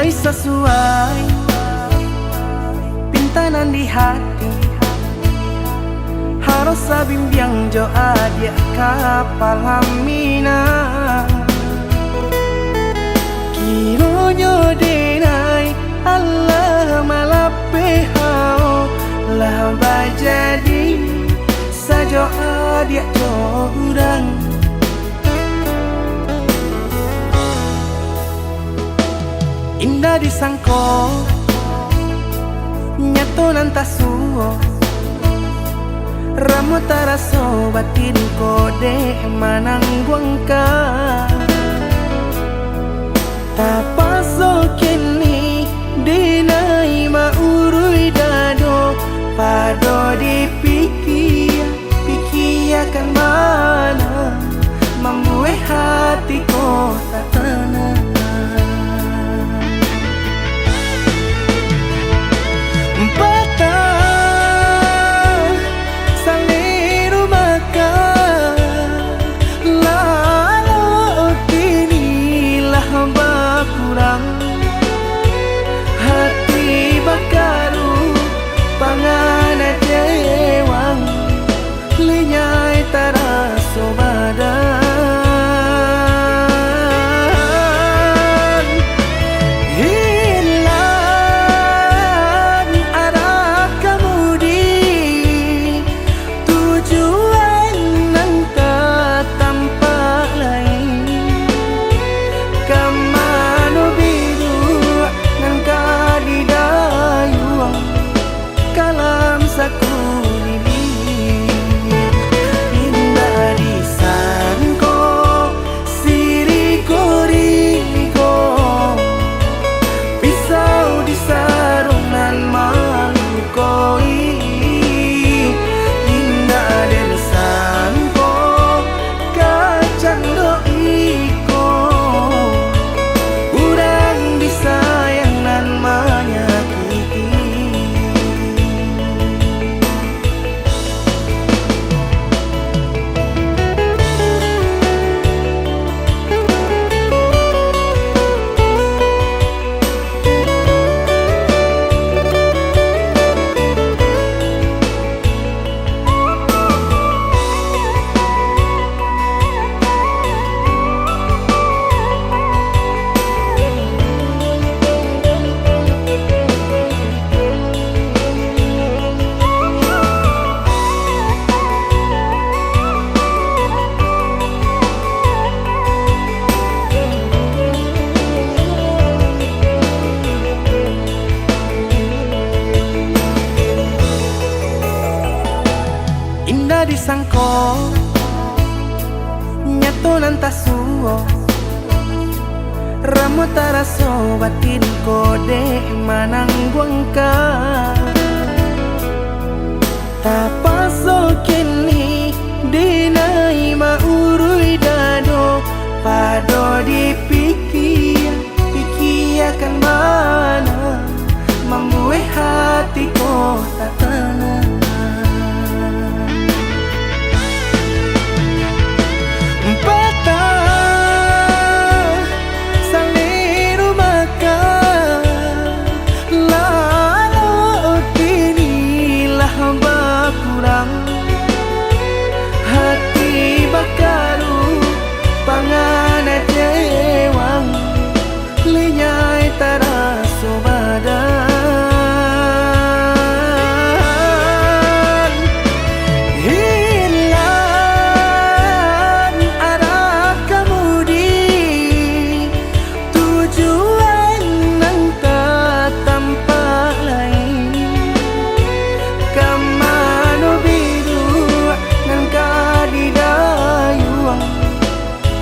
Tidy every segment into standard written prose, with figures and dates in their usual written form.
mulai sesuai pintanan di hati. Harus sabimbiang jo adia kapal hamina. Kiro nyo denai Allah malape hao lah bajadi sajo adia jo urang. Indah disangko nyato nantasuo ramu taraso batin kode manangguangka. Tapaso kini dinai maurui dado pado dipikiakan mana membuat hatiku tak tenang. Hati bakaru pangana jewang lenyai taraso badan. Hilang arah kemudi tujuan nang tak tampak lain. Kamano biru nang kadidayuang kalam sakulili. Indah disangko siriko-riko pisau disarung nan malukoi. Indah disangko kacang doiko urang disayang nan menyakiti. Indah disangko nyato nantasuo ramu taraso batin kode manangguangka. Tapaso kini dinai maurui dado pado dipikiakan mana membuat hatiku tak tenang. Hati bakaru pangana jewang lenyai taraso badan. Hilang arah kemudi tujuan nang tak tampak lain. Kamano biru nang kadidayuang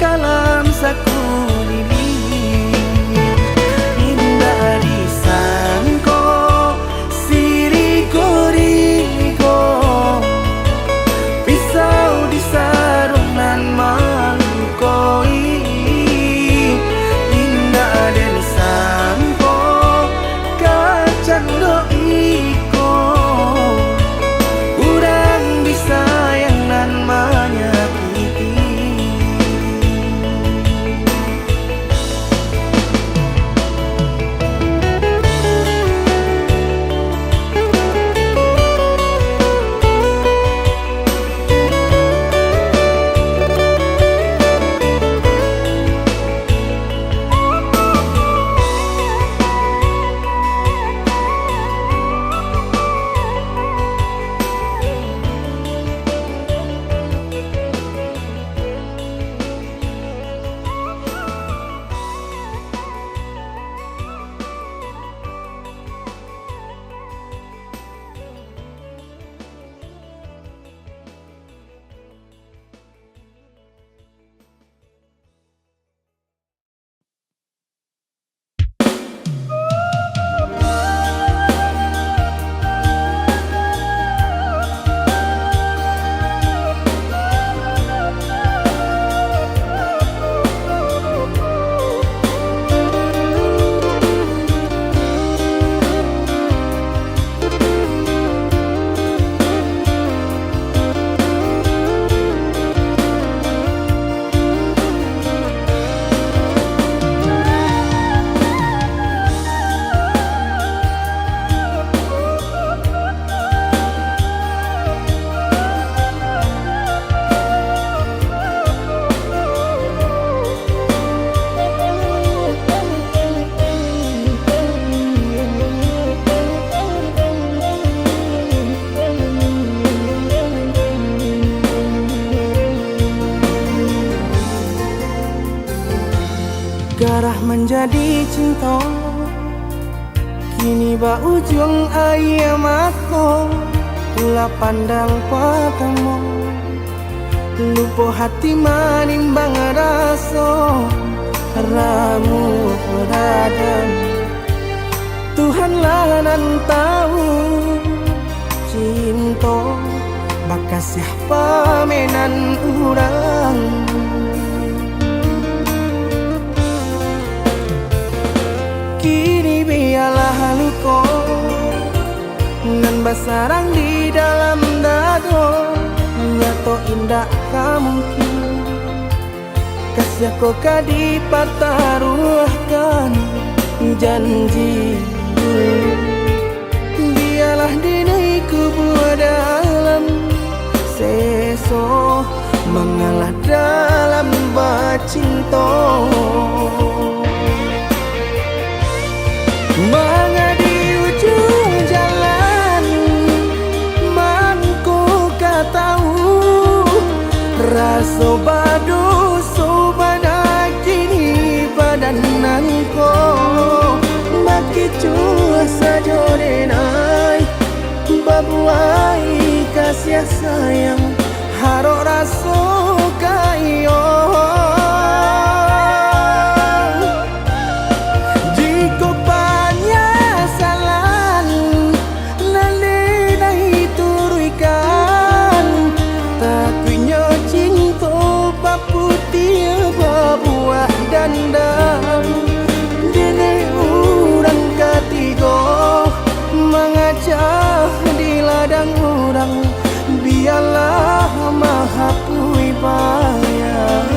kalam sakulili. Indah jadi cinta. Kini ba ujung ayam aku pula pandang patamu, lupa hati manimbang rasa ramu radam. Tuhanlah nan tahu cinta bakas siapa menan urang. Kini biarlah luka nan basarang di dalam dado, nyato indah mungkin kasih aku kadi pertaruhkan janji. Biarlah dinai kubur dalam seso mengalah dalam bacinta. Mengadi ujung jalan mangku tahu rasa badu sobana kini badananku baki cua saja denai babuai kasih sayang harok rasa kayo. Dandang dini urang ketiga mengajak di ladang urang, biarlah maha pui bayar.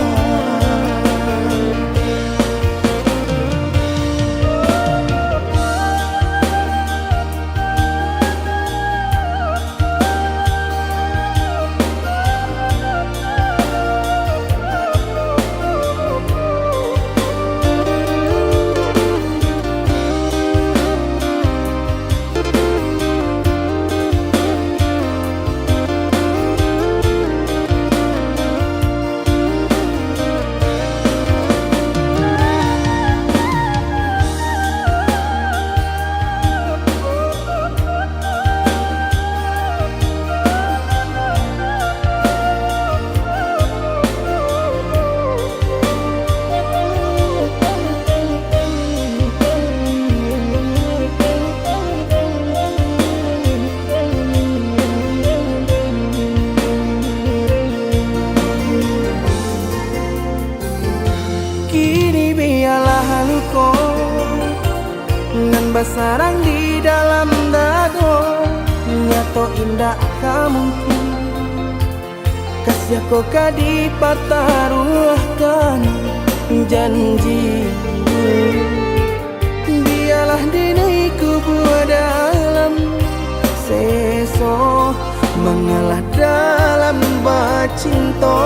Nan basarang di dalam dado, nyato indah mungkin kasih aku kadi pertaruhkan janji. Biarlah dinai kubur dalam seso mengalah dalam bacinta.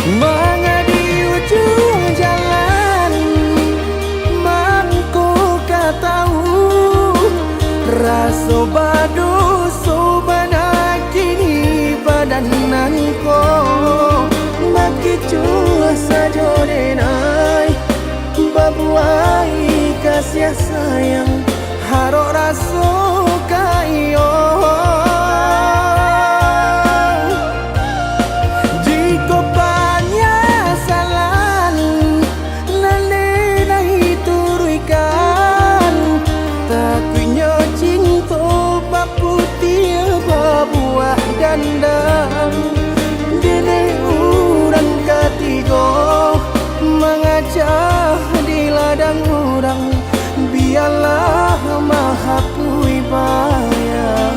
Mengadi ujung jalan mangku tahu rasa badu sobana kini badananku baki cua saja denai babuai kasih sayang harok rasa kayo. Dandang dini urang ketiga mengajak di ladang urang, biarlah maha pui bayar.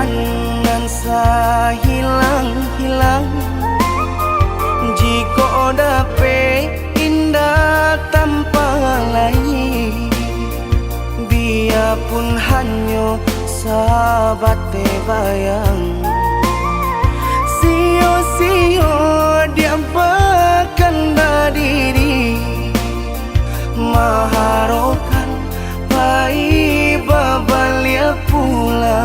nan hilang-hilang jika dapat indah tanpa lain, biarpun hanya sahabat bayang. Sio-sio dia berkanda diri, maharokan baik babalia pula.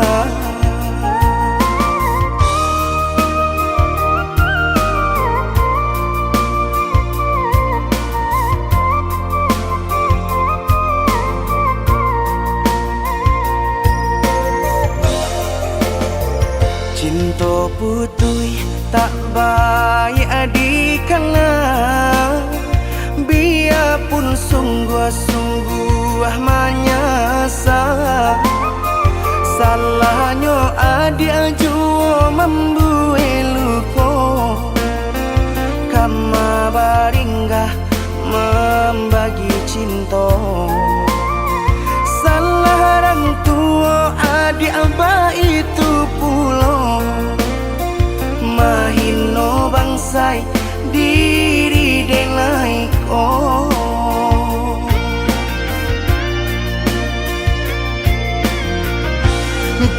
Cinta putui tak baik adikana, biarpun sungguh-sungguh menyasa. Salahnya adik jua membuat luka, kama baringgah membagi cinta. Salah orang tua adik abah itu pulau, mahino bangsai diri denai ko.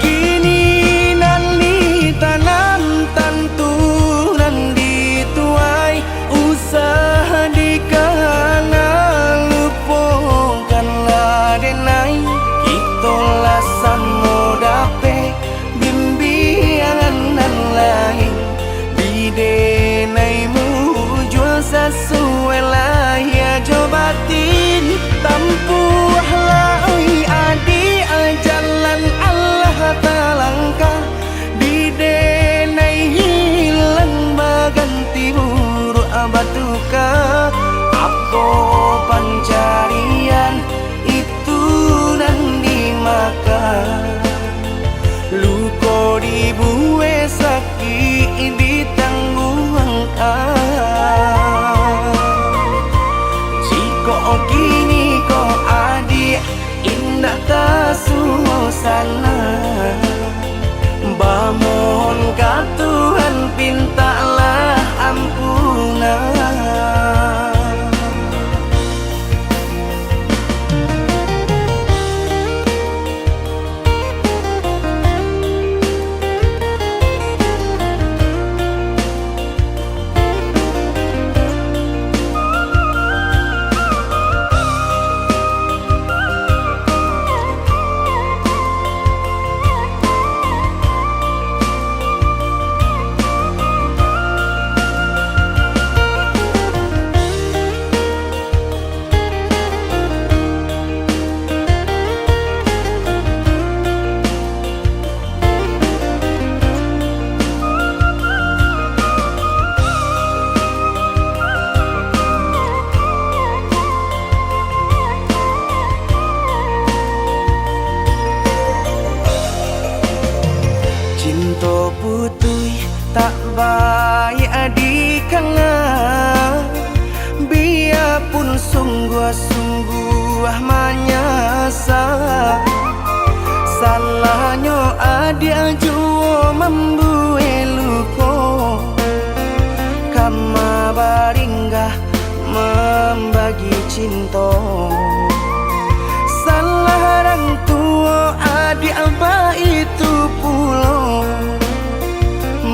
Kini nali tanam tantu nan dituai, usaha dikana lupakanlah denai. Itolah samo dape bimbingan nan lain, bidenaimu jual sesuai lah ya jobatin. Tampuhlah oi adi jalan Allah talangkah, bidenai hilang baganti buruk abatuka. Apa pencarian itu nan dimakan, luko dibuat sakit ditanggung jika kini ko adik indah tak suasana, bamohon ka Tuhan pintalah ampunan. Cinta putui tak baik adikana, biarpun sungguh-sungguh menyasa. Salahnya adik jua membuat luka, kama baringgah membagi cinta. Salah orang tua adik abah itu pulau,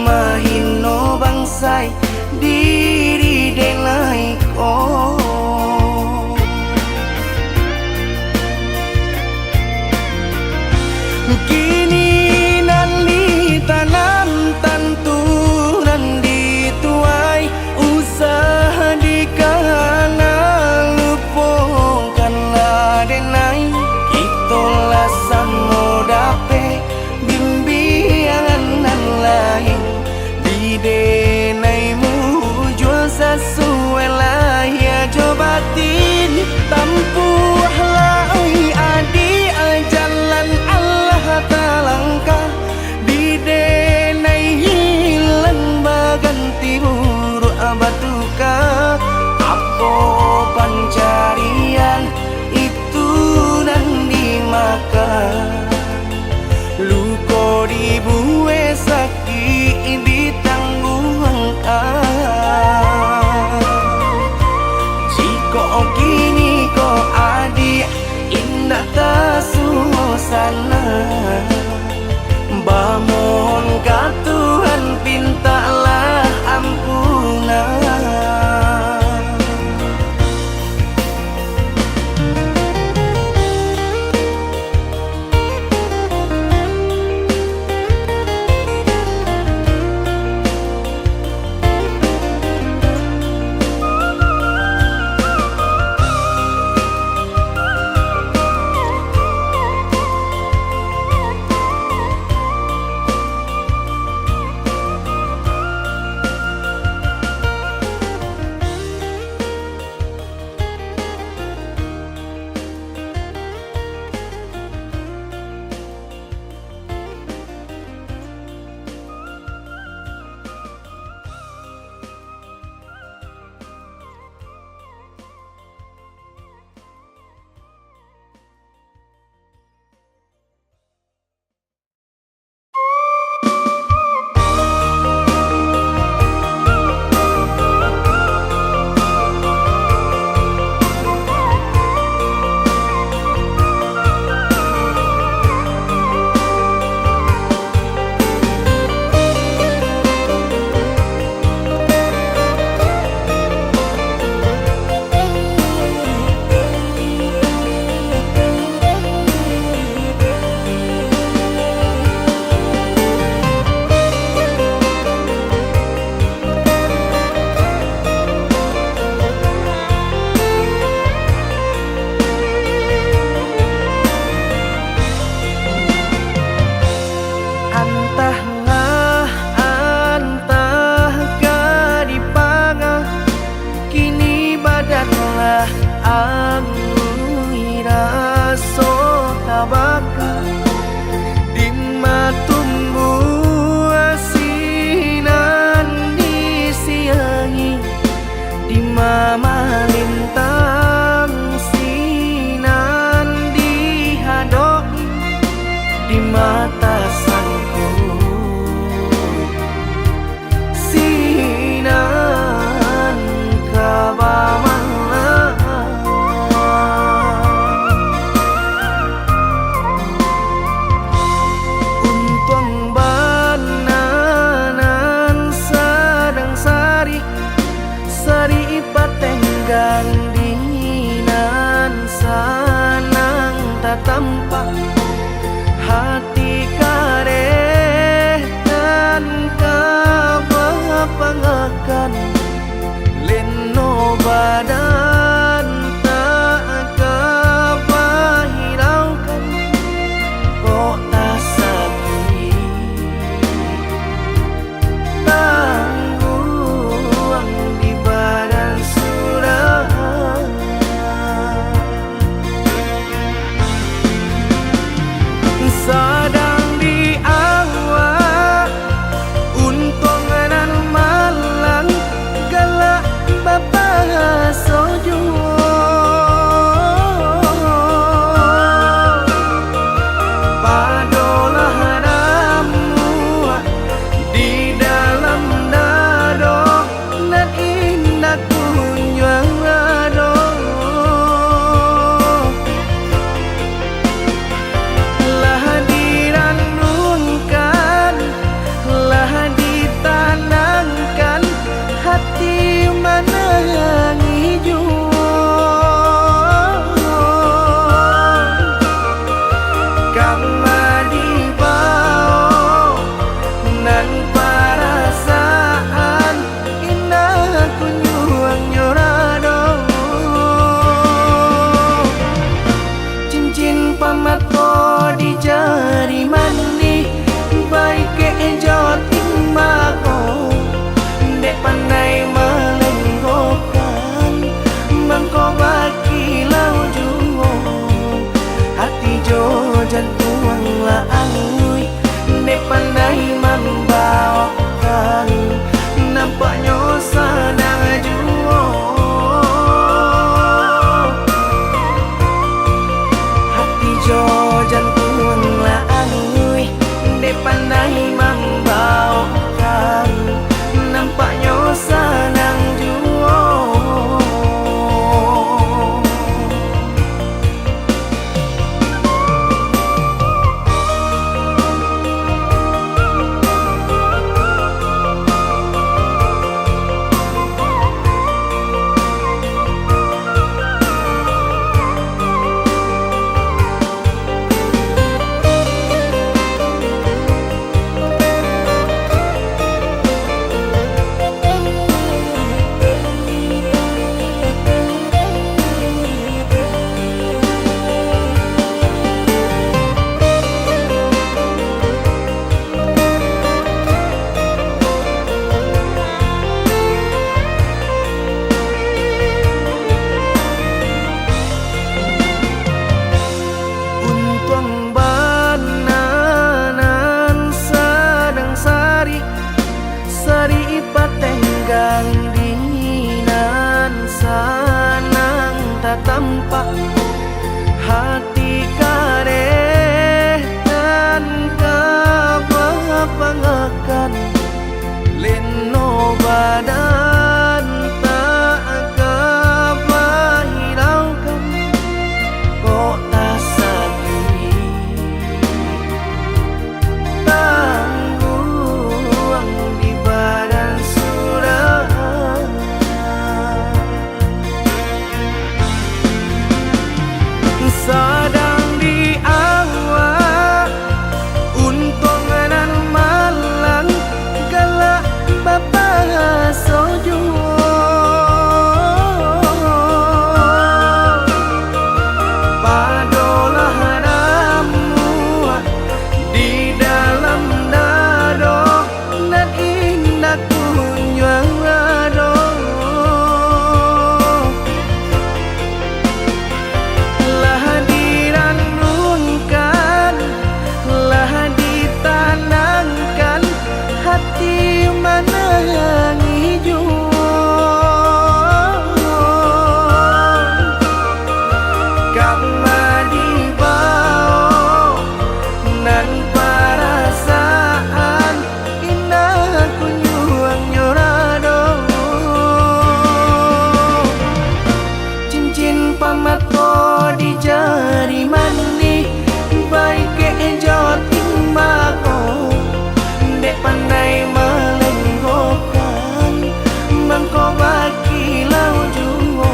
mahino bangsai diri denai ko. Kini nali tanam tantu nan dituai, usaha dikana lupakanlah denai. Itolah samo dape bimbingan nan lain, bidenaimu jual sesuai lah ya jobatin. Tampuhlah oi adi jalan Allah talangkah, bidenai hilang baganti buruk abatuka. Apa pencarian itu nan dimakan, luko dibuat tampak hati kareh dan kepangakan leno badan tak kepahiraukan kok tak sakit tangguh di badan surah sedang di awak untung dan malang galak bapak sojo padolah hadamu di dalam dado dan indah kunjung ado lah diranunkan lah ditanangkan hati mana yang hijau kama dibawa nan perasaan indah kunjung nyorado cincin pamato di jari mani baik ke joting bako dek pandai melenggokan mangko bakilau juo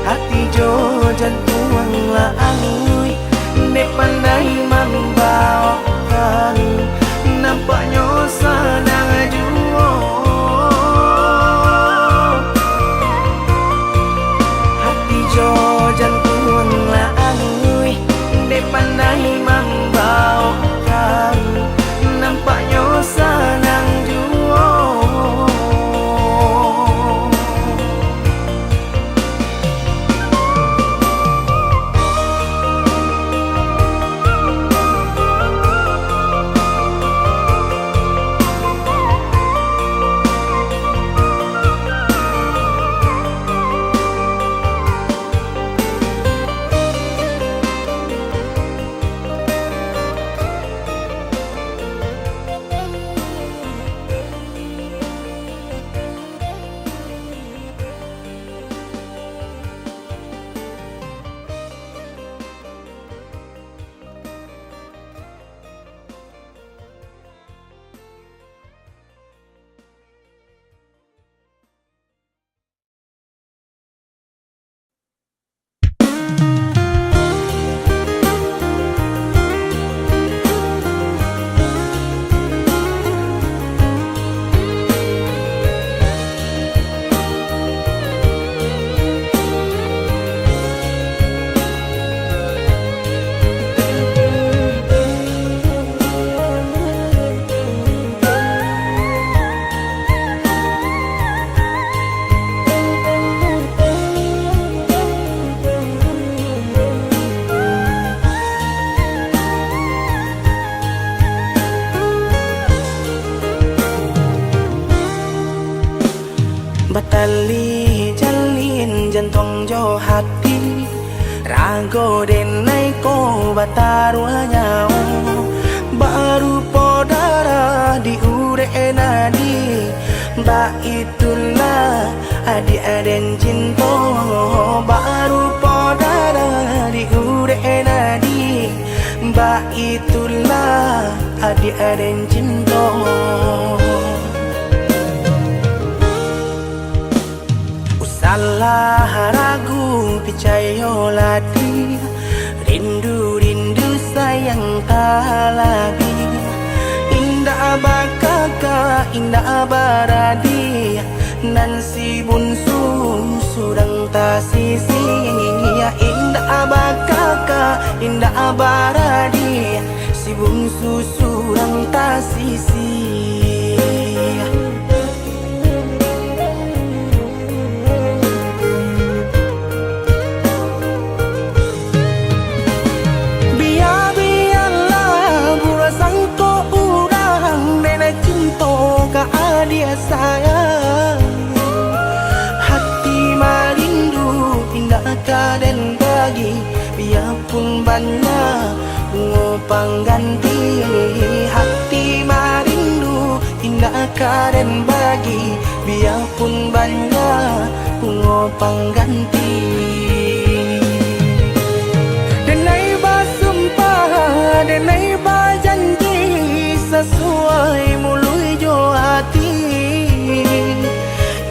hati jo jantung lah angui dek pandai membawakan nampaknya sedang juo hati jo jantung lah angui dek pandai membawakan nampaknya senang juo batali jalin jantung jo hati rago denai ko batarua nyao baru podara di ure nadi ba itulah adi aden cinto baru podara di ure nadi ba itulah adi aden cinto salah ragu picayo ladi rindu sayang tak lagi indah bakaka indah baradi nan si bunsu sudang tak sisi ya indah bakaka indah baradi si bunsu sudang tak sisi dia sayang hati marindu indah banyak bunga pengganti hati merindu indah karen bagi biarpun banyak bunga pengganti. Denai bersumpah, denai berjanji sesuai mulut jo hati.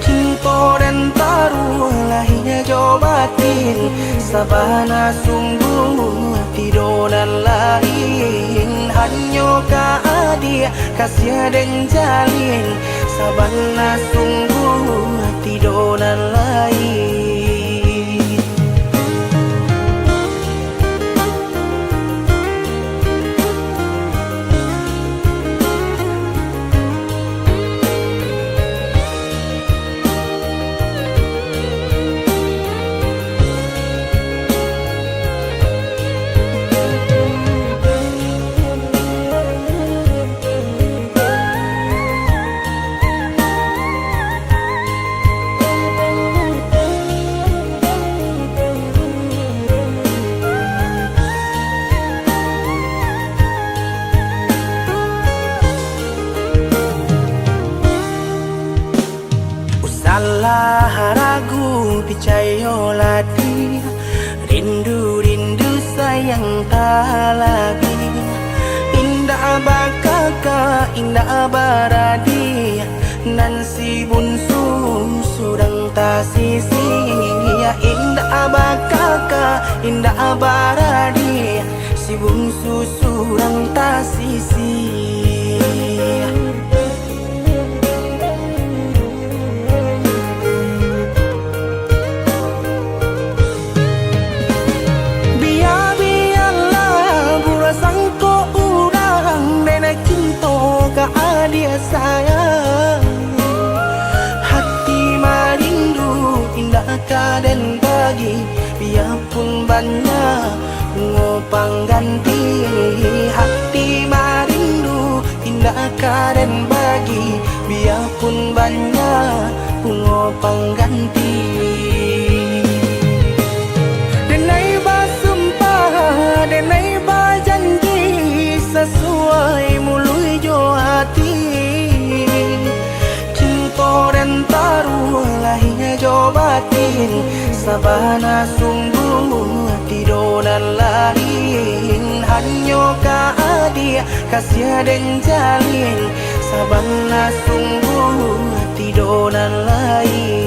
Cinta dan taruh lahirnya jo batin sabana sungguh tidur dan lain hanya keadia kasih dan jalin sabana sungguh tidur dan lain. Salah ragu percayalah dia, rindu sayang tak lagi. Indah bakaka, indah baradi, dan si bunsu surang tak sisi. Indah bakaka, indah baradi, si bunsu surang tak sisi. Dia sayang hati merindu indah kaden bagi biarpun banyak bunga pengganti hati merindu indah kaden bagi biarpun banyak bunga pengganti. Denai bersumpah, denai berjanji sesuai mulut jo hati. Cinta dan taruh lahirnya jo batin sabana sungguh tidur dan lain hanya keadia kasih dan jalin sabana sungguh tidur dan lain.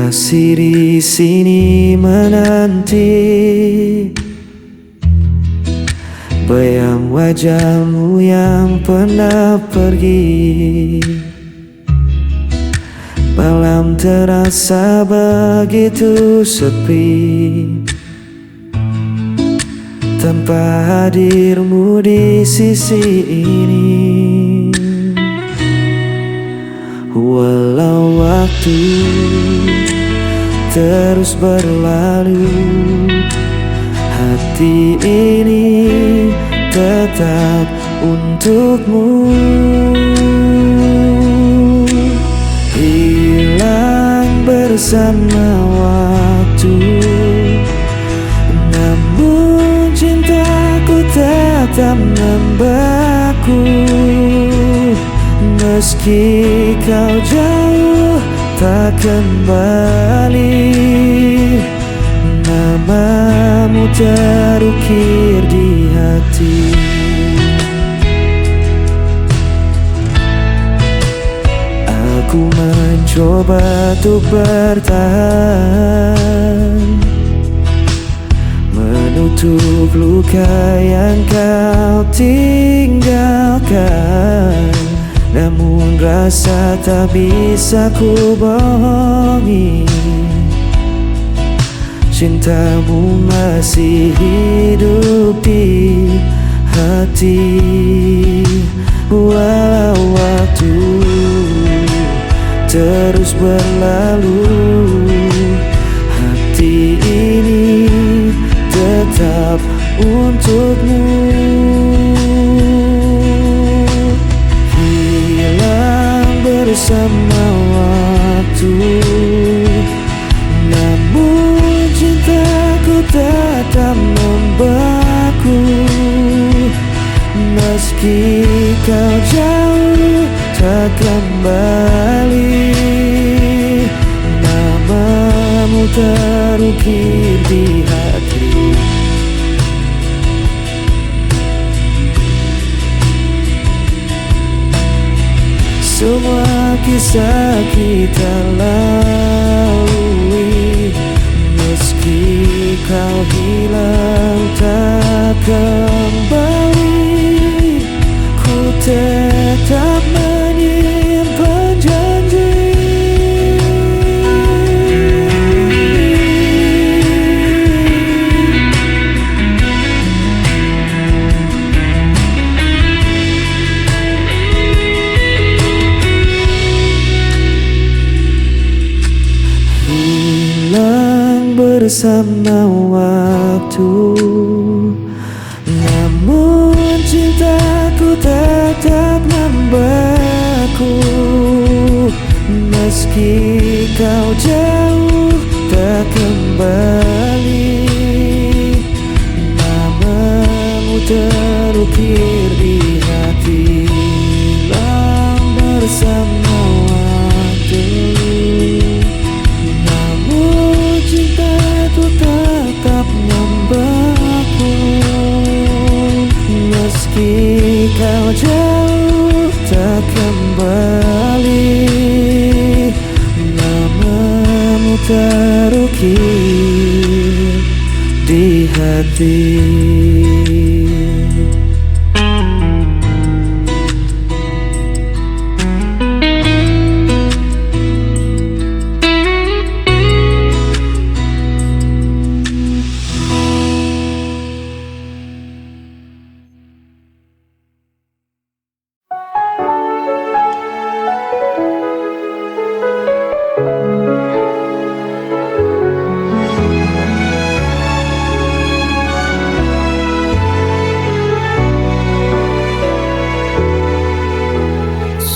Masih di sini menanti bayang wajahmu yang pernah pergi. Malam terasa begitu sepi tanpa hadirmu di sisi ini. Walau waktu terus berlalu, hati ini tetap untukmu. Hilang bersama waktu, namun cintaku tetap membeku. Meski kau jauh tak kembali, namamu terukir di hati. Aku mencoba untuk bertahan, menutup luka yang kau tinggalkan. namun rasa tak bisa ku bohongi. Cintamu masih hidup di hati, walau waktu terus berlalu. Hati ini tetap untukmu. Hilang bersama waktu, namun cintaku tetap membeku. Meski kau jauh tak kembali, namamu terukir di hati. Semua kisah kita lalui, meski kau hilang tak kembali, ku tetap menyimpan janji. Hilang bersama waktu, namun cintaku tetap membeku. Meski kau jauh tak kembali, namamu terukir di hati. Hilang bersama waktu, namun cintaku tetap membeku. Meski kau jauh tak kembali, namamu terukir di hati.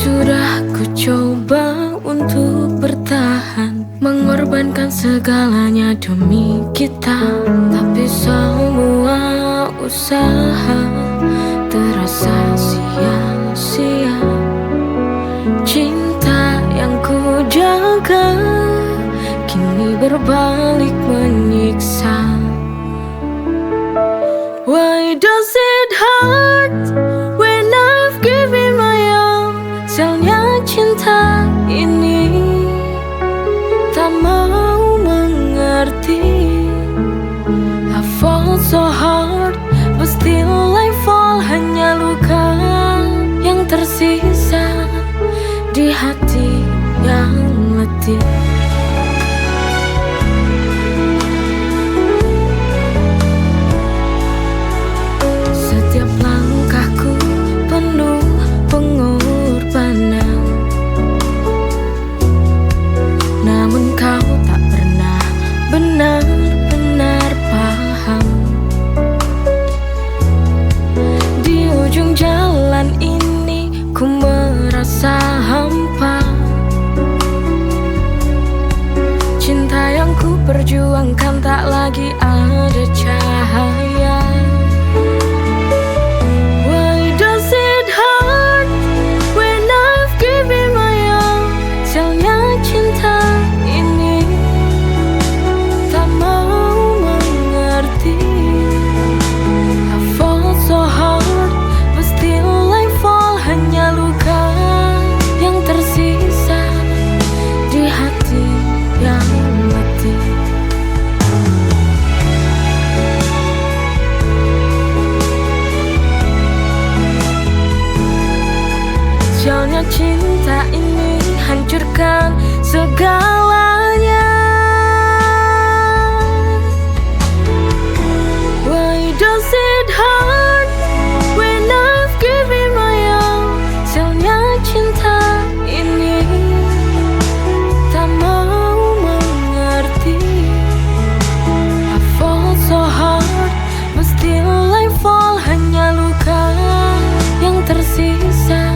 Sudah ku coba untuk bertahan, mengorbankan segalanya demi kita, tapi semua usaha terasa sia-sia. Cinta yang ku jaga kini berbalik menyiksa. Why does it hurt when I've given my all? Sialnya cinta ini tak mau mengerti. I fall so hard, but still I fall. Hanya luka yang tersisa di hati yang letih. Setiap langkahku penuh pengorbanan, namun kau tak pernah benar-benar paham. melupakan segalanya. Why does it hurt when I've given my all? Sialnya cinta ini tak mau mengerti. I fall so hard, but still I fall. Hanya luka yang tersisa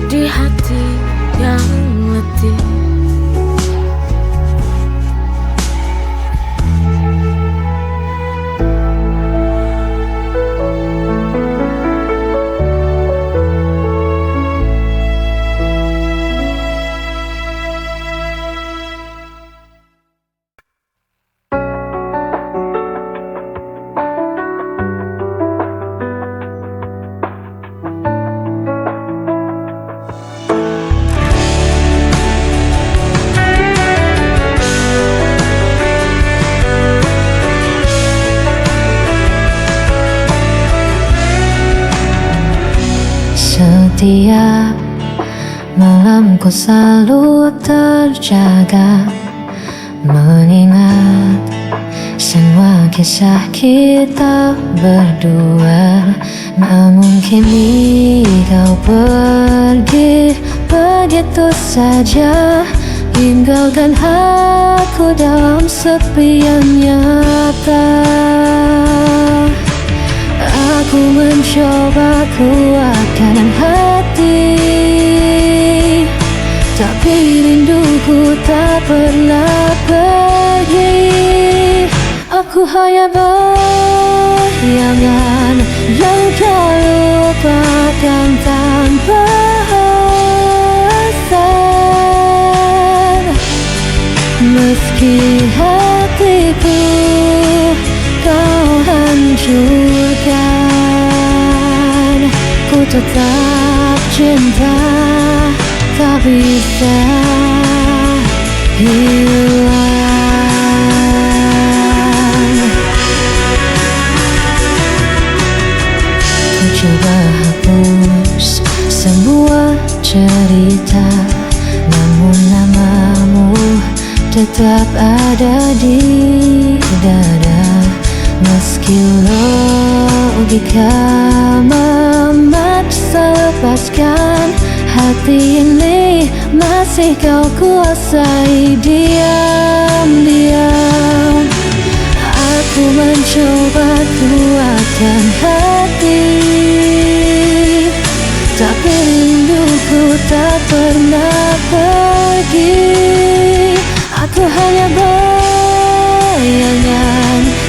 di hati yang letih. Setiap malam ku selalu terjaga, mengingat semua kisah kita berdua. Namun kini kau pergi begitu saja, tinggalkan aku dalam sepi yang nyata. Aku mencoba kuatkan hati, tapi rinduku tak pernah pergi. Aku hanya bayangan yang kau lupakan tanpa alasan. Meski hatiku kau hancurkan, ku tetap cinta, tak bisa hilang. Ku coba hapus semua cerita, namun namamu tetap ada di dada. Meski logika memaksa lepaskan, hati ini masih kau kuasai diam-diam. Aku mencoba kuatkan hati, tapi rinduku tak pernah pergi. Aku hanya bayangan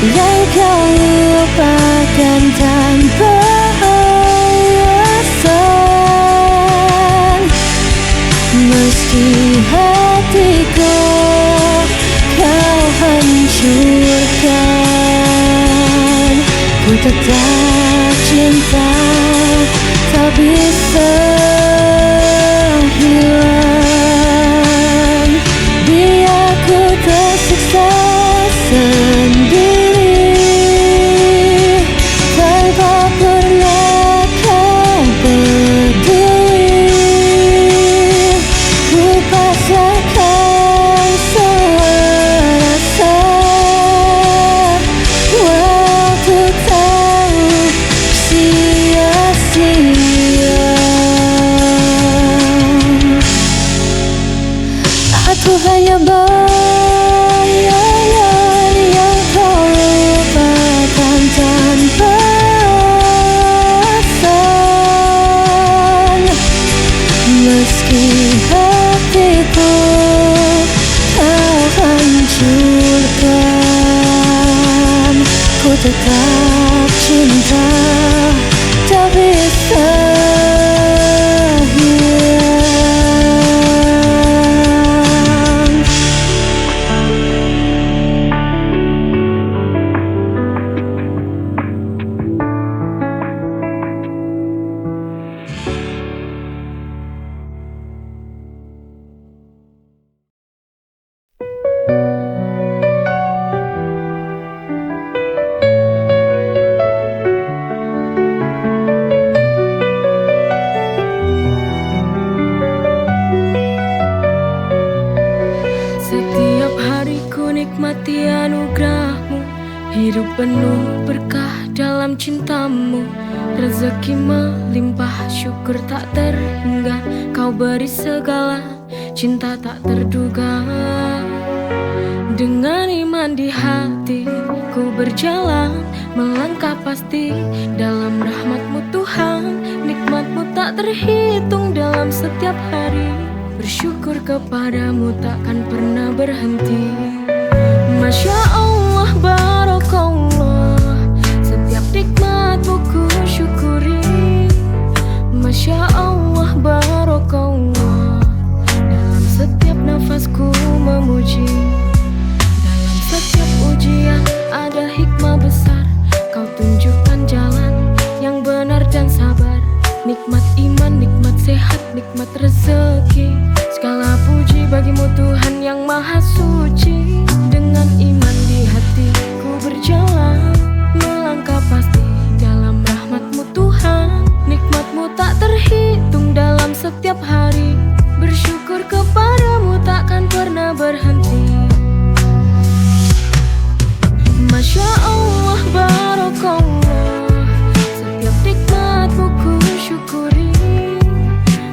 yang kau lupakan tanpa alasan. Meski hatiku kau hancurkan, ku tetap cinta, tak bisa hilang. Biar ku tersiksa sendiri, tanpa pernah kau peduli. Ku pasrahkan semua rasa, waktu tak sia-sia. Aku hanya bayangan yang kau lupakan tanpa alasan. Meski hatiku kau hancurkan, ku tetap cinta, tak bisa hilang. penuh berkah dalam cintamu. Rezeki melimpah, syukur tak terhingga. Kau beri segala, cinta tak terduga. Dengan iman di hati, ku berjalan, melangkah pasti dalam rahmat-Mu Tuhan. Nikmat-Mu tak terhitung dalam setiap hari. Bersyukur kepadamu takkan pernah berhenti. Masya Allah, barakallah, setiap nikmat-Mu ku syukuri. Masya Allah, barakallah, dalam setiap nafasku memuji. Dalam setiap ujian ada hikmah besar. Kau tunjukkan jalan yang benar dan sabar. Nikmat iman, nikmat sehat, nikmat rezeki. Segala puji bagimu Tuhan yang maha suci. Dengan iman di hati ku berjalan, melangkah pasti dalam rahmat-Mu Tuhan. Nikmat-Mu tak terhitung dalam setiap hari. Bersyukur kepadamu takkan pernah berhenti. Masya Allah, barakallah, setiap nikmat-Mu ku syukuri.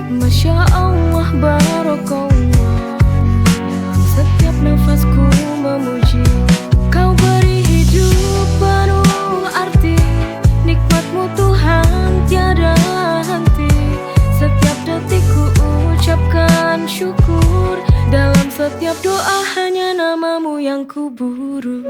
Masya Allah, barakallah, dalam setiap nafasku memuji. Kau beri hidup penuh arti. Nikmat-Mu Tuhan tiada henti. Setiap detik ku ucapkan syukur. Dalam setiap doa hanya nama-Mu yang ku buru.